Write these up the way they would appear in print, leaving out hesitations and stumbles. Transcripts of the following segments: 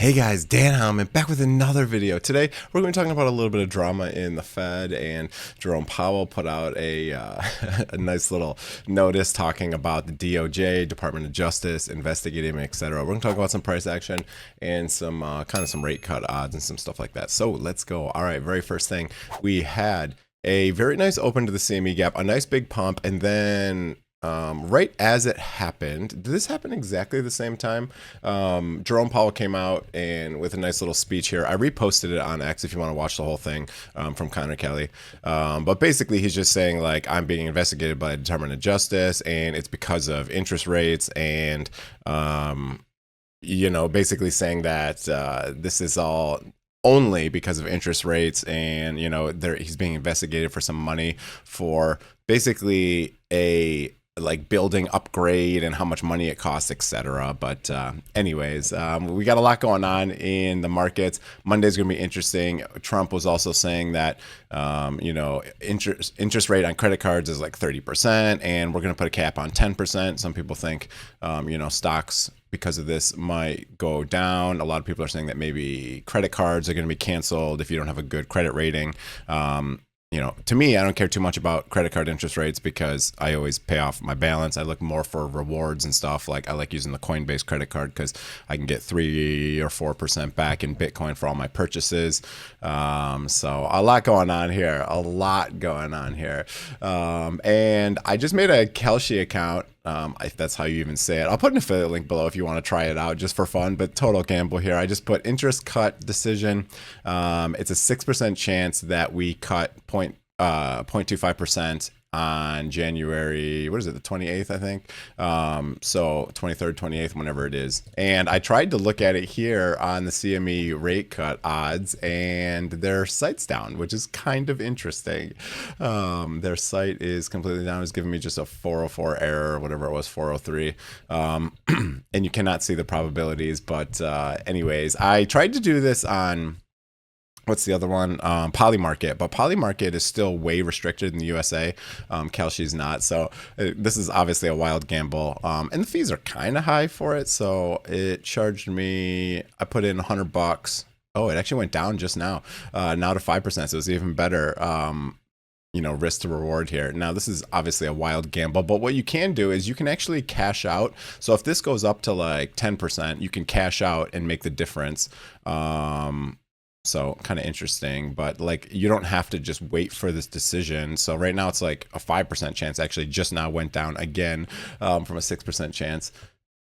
Hey guys, Dan Heilman back with another video. Today we're going to be talking about a little bit of drama in the Fed, and Jerome Powell put out a, a nice little notice talking about the DOJ, Department of Justice, investigating, etc. We're going to talk about some price action and some kind of some rate cut odds and some stuff like that. So let's go. All right, very first thing, we had a very nice open to the CME gap, a nice big pump, and then right as it happened, did this happen exactly the same time? Jerome Powell came out and with a nice little speech here. I reposted it on X if you want to watch the whole thing from Connor Kelly. But basically, he's just saying, like, I'm being investigated by the Department of Justice, and it's because of interest rates, and basically saying that this is all only because of interest rates, and he's being investigated for some money for basically a building upgrade and how much money it costs, etc. But anyways, we got a lot going on in the markets. Monday's gonna be interesting. Trump was also saying that interest rate on credit cards is like 30%, and we're gonna put a cap on 10%. Some people think stocks because of this might go down. A lot of people are saying that maybe credit cards are going to be canceled if you don't have a good credit rating. To me, I don't care too much about credit card interest rates because I always pay off my balance. I look more for rewards and stuff. Like, I like using the Coinbase credit card because I can get 3 or 4% back in Bitcoin for all my purchases. So a lot going on here, and I just made a Kelshi account. If that's how you even say it. I'll put an affiliate link below if you want to try it out just for fun, but total gamble here. I just put interest cut decision. It's a 6% chance that we cut 0.25% on January, what is it, the 28th, I think. So 23rd, 28th, whenever it is. And I tried to look at it here on the CME rate cut odds, and their site's down, which is kind of interesting. Their site is completely down. It's giving me just a 404 error, whatever it was, 403. And you cannot see the probabilities. But anyways, I tried to do this on, what's the other one? Polymarket, but Polymarket is still way restricted in the USA. Kelshi's not, so this is obviously a wild gamble. And the fees are kind of high for it, so it charged me. I put in $100. Oh, it actually went down just now, now to 5%. So it's even better. Risk to reward here. Now, this is obviously a wild gamble, but what you can do is you can actually cash out. So if this goes up to like 10%, you can cash out and make the difference. So kind of interesting, but like, you don't have to just wait for this decision. So right now it's like a 5% chance, actually just now went down again from a 6% chance.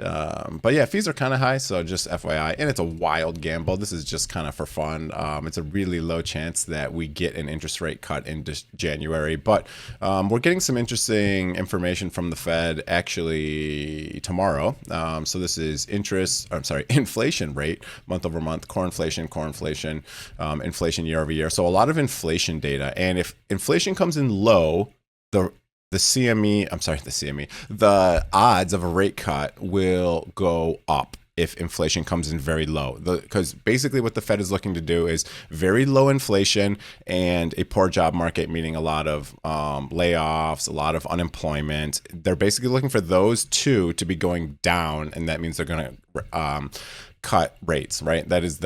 But yeah, fees are kind of high, so just FYI, and it's a wild gamble. This is just kind of for fun. It's a really low chance that we get an interest rate cut in January, but we're getting some interesting information from the Fed actually tomorrow. So this is inflation rate month over month, core inflation, inflation year over year. So a lot of inflation data, and if inflation comes in low, the odds of a rate cut will go up if inflation comes in very low. Because basically what the Fed is looking to do is very low inflation and a poor job market, meaning a lot of layoffs, a lot of unemployment. They're basically looking for those two to be going down, and that means they're going to cut rates, right? That is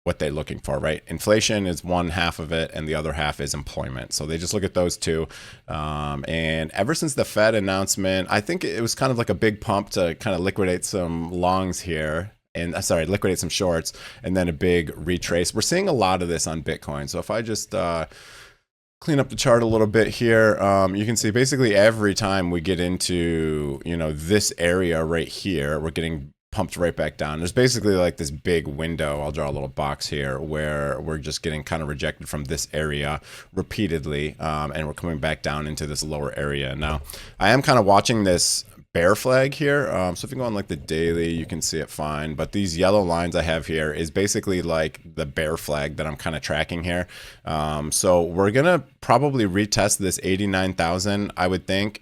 what they're looking for, right? Inflation is one half of it, and the other half is employment. So they just look at those two. And ever since the Fed announcement, I think it was kind of like a big pump to kind of liquidate some longs here, and liquidate some shorts, and then a big retrace. We're seeing a lot of this on Bitcoin. So if I just clean up the chart a little bit here, you can see basically every time we get into this area right here, we're getting pumped right back down. There's basically like this big window, I'll draw a little box here, where we're just getting kind of rejected from this area repeatedly, and we're coming back down into this lower area. Now, I am kind of watching this bear flag here. So if you go on like the daily, you can see it fine. But these yellow lines I have here is basically like the bear flag that I'm kind of tracking here. So we're going to probably retest this 89,000, I would think.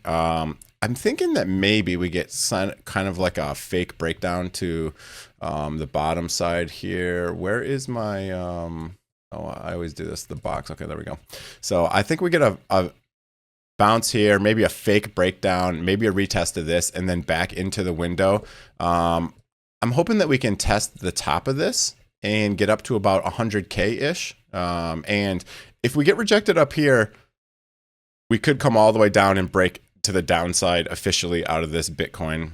I'm thinking that maybe we get kind of like a fake breakdown to the bottom side here. Where is my, oh, I always do this, the box. Okay, there we go. So I think we get a bounce here, maybe a fake breakdown, maybe a retest of this, and then back into the window. I'm hoping that we can test the top of this and get up to about 100K ish. And if we get rejected up here, we could come all the way down and break to the downside officially out of this Bitcoin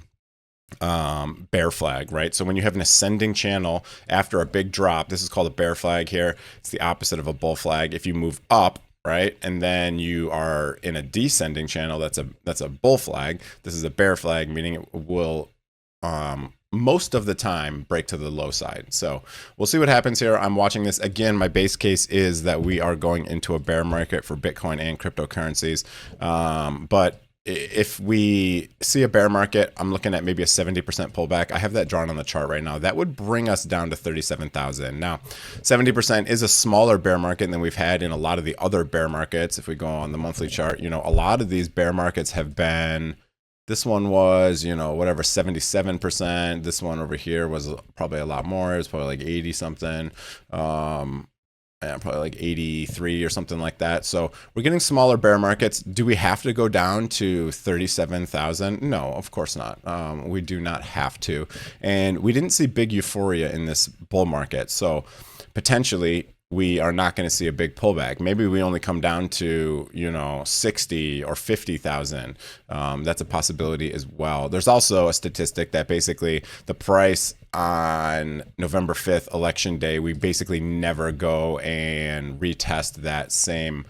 bear flag, right? So when you have an ascending channel after a big drop, this is called a bear flag here. It's the opposite of a bull flag. If you move up, right, and then you are in a descending channel, that's a bull flag. This is a bear flag, meaning it will most of the time break to the low side. So we'll see what happens here. I'm watching this again. My base case is that we are going into a bear market for Bitcoin and cryptocurrencies, but if we see a bear market, I'm looking at maybe a 70% pullback. I have that drawn on the chart right now. That would bring us down to 37,000. Now, 70% is a smaller bear market than we've had in a lot of the other bear markets. If we go on the monthly chart, you know, a lot of these bear markets have been, this one was, you know, whatever, 77%. This one over here was probably a lot more. It was probably like 80 something. Probably like 83 or something like that. So we're getting smaller bear markets. Do we have to go down to 37,000? No, of course not. We do not have to. And we didn't see big euphoria in this bull market. So potentially we are not going to see a big pullback. Maybe we only come down to, you know, 60 or 50,000. That's a possibility as well. There's also a statistic that basically the price on November 5th, election day, we basically never go and retest that same,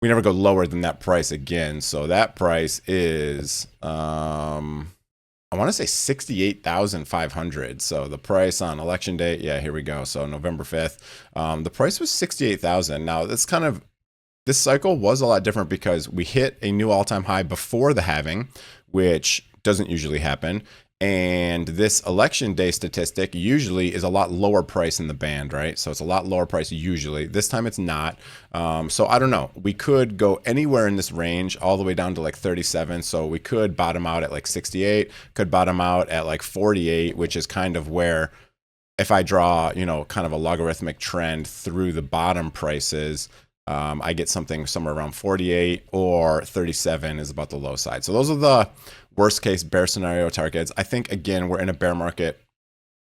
we never go lower than that price again. So that price is, I want to say 68,500. So the price on election day, yeah, here we go. So November 5th, the price was 68,000. Now that's kind of, this cycle was a lot different because we hit a new all-time high before the halving, which doesn't usually happen. And this election day statistic usually is a lot lower price in the band, right? So it's a lot lower price usually. This time it's not. So I don't know. We could go anywhere in this range all the way down to like 37. So we could bottom out at like 68, could bottom out at like 48, which is kind of where, if I draw, you know, kind of a logarithmic trend through the bottom prices, I get something somewhere around 48, or 37 is about the low side. So those are the worst case bear scenario targets. I think, again, we're in a bear market,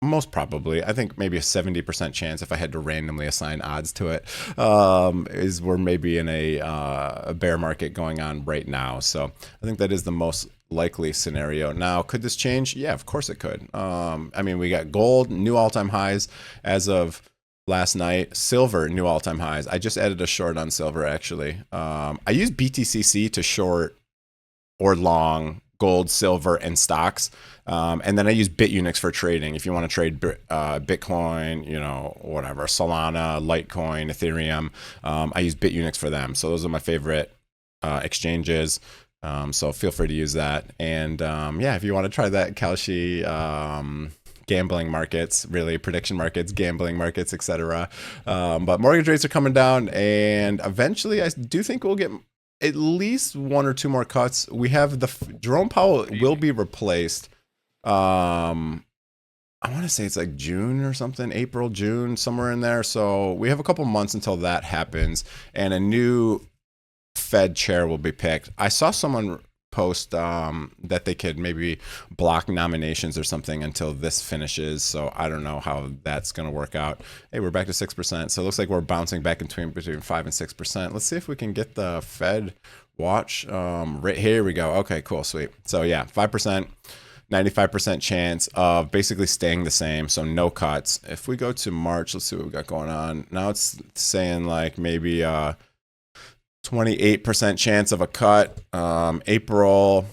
most probably. I think maybe a 70% chance, if I had to randomly assign odds to it, is we're maybe in a bear market going on right now. So I think that is the most likely scenario. Now, could this change? Yeah, of course it could. I mean, we got gold, new all-time highs as of last night. Silver, new all-time highs. I just added a short on silver, actually. I use BTCC to short or long gold, silver, and stocks. And then I use Bitunix for trading. If you want to trade Bitcoin, you know, whatever, Solana, Litecoin, Ethereum, I use Bitunix for them. So those are my favorite exchanges. So feel free to use that. And yeah, if you want to try that Kelshi, gambling markets, really prediction markets, gambling markets, etc. But mortgage rates are coming down, and eventually I do think we'll get at least one or two more cuts. We have Jerome Powell will be replaced. I want to say it's like June or something, April, June, somewhere in there. So we have a couple months until that happens, and a new Fed chair will be picked. I saw someone post that they could maybe block nominations or something until this finishes. So I don't know how that's going to work out. Hey, we're back to 6%. So it looks like we're bouncing back between 5 and 6%. Let's see if we can get the Fed watch. Right here we go. Okay, cool, sweet. So yeah, 5%, 95% chance of basically staying the same. So no cuts. If we go to March, let's see what we got going on. Now it's saying like maybe 28% chance of a cut. April,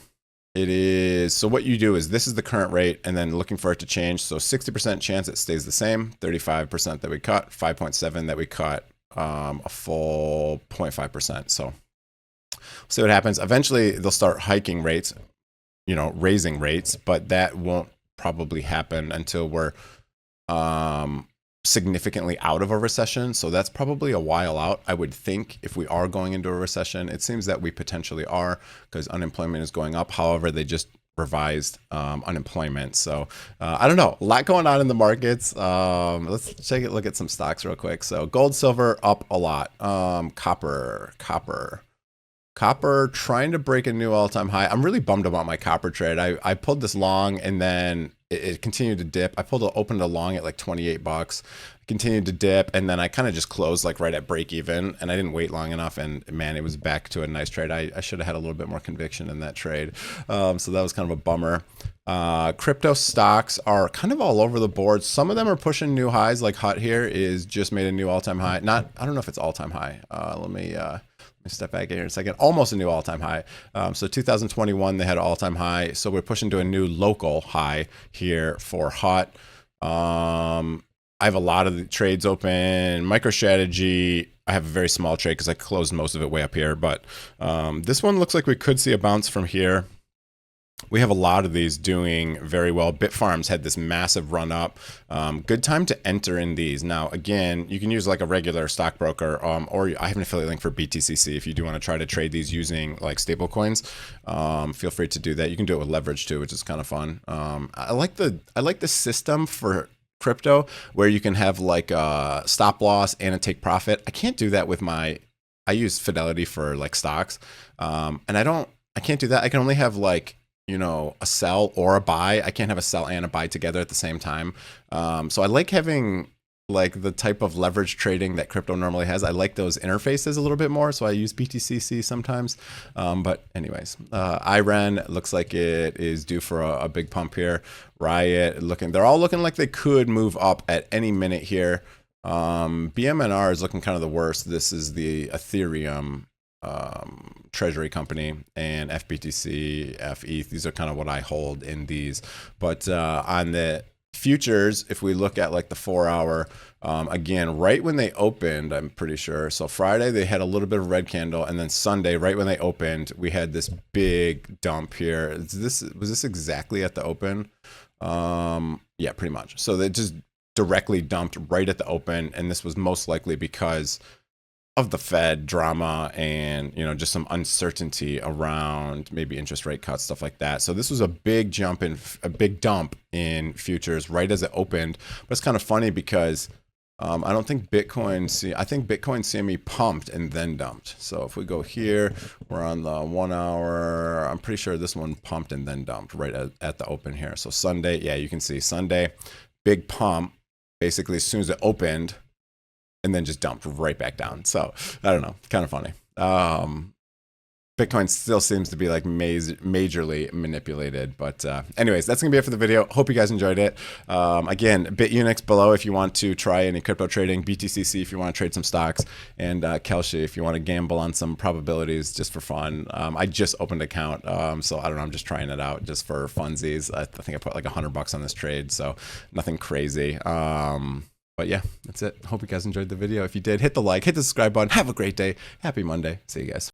it is, so what you do is, this is the current rate and then looking for it to change. So 60% chance it stays the same, 35% that we cut, 5.7 that we cut, a full 0.5%. So we'll see what happens. Eventually they'll start hiking rates, you know, raising rates, but that won't probably happen until we're significantly out of a recession. So that's probably a while out, I would think, if we are going into a recession. It seems that we potentially are, because unemployment is going up. However, they just revised unemployment. So I don't know, a lot going on in the markets. Let's look at some stocks real quick. So gold, silver up a lot. Copper trying to break a new all-time high. I'm really bummed about my copper trade. I pulled this long, and then it continued to dip. I opened a long at like 28 bucks, continued to dip, and then I kind of just closed like right at break even, and I didn't wait long enough, and man, it was back to a nice trade. I should have had a little bit more conviction in that trade. So that was kind of a bummer. Crypto stocks are kind of all over the board. Some of them are pushing new highs, like Hut here is just made a new all-time high. I don't know if it's all-time high. Let me step back here in a second. Almost a new all-time high. So 2021, they had an all-time high. So we're pushing to a new local high here for Hut. I have a lot of the trades open. MicroStrategy, I have a very small trade because I closed most of it way up here. But this one looks like we could see a bounce from here. We have a lot of these doing very well. Bitfarms had this massive run up. Good time to enter in these. Now, again, you can use like a regular stockbroker, or I have an affiliate link for BTCC if you do want to try to trade these using like stable coins. Feel free to do that. You can do it with leverage too, which is kind of fun. I like the system for crypto where you can have like a stop loss and a take profit. I can't do that with I use Fidelity for like stocks. And I can't do that. I can only have like, you know, a sell or a buy. I can't have a sell and a buy together at the same time. So I like having like the type of leverage trading that crypto normally has. I like those interfaces a little bit more. So I use BTCC sometimes. But anyways, IREN looks like it is due for a big pump here. Riot they're all looking like they could move up at any minute here. BMNR is looking kind of the worst. This is the Ethereum treasury company, and FBTC, FETH. These are kind of what I hold in these. But on the futures, if we look at like the 4 hour, again, right when they opened, I'm pretty sure. So Friday, they had a little bit of red candle. And then Sunday, right when they opened, we had this big dump here. Was this exactly at the open? Yeah, pretty much. So they just directly dumped right at the open. And this was most likely because of the Fed drama and, you know, just some uncertainty around maybe interest rate cuts, stuff like that. So this was a big dump in futures right as it opened. But it's kind of funny because I don't think I think Bitcoin CME pumped and then dumped. So if we go here, we're on the 1 hour. I'm pretty sure this one pumped and then dumped right at the open here. So Sunday, yeah, you can see Sunday, big pump, basically as soon as it opened, and then just dumped right back down. So I don't know, kind of funny. Bitcoin still seems to be like majorly manipulated. But anyways, that's gonna be it for the video. Hope you guys enjoyed it. Again, Bitunix below if you want to try any crypto trading, BTCC if you want to trade some stocks, and Kelshi if you want to gamble on some probabilities just for fun. I just opened an account, so I don't know, I'm just trying it out just for funsies. I think I put like $100 on this trade, so nothing crazy. But yeah, that's it. Hope you guys enjoyed the video. If you did, hit the like, hit the subscribe button. Have a great day. Happy Monday. See you guys.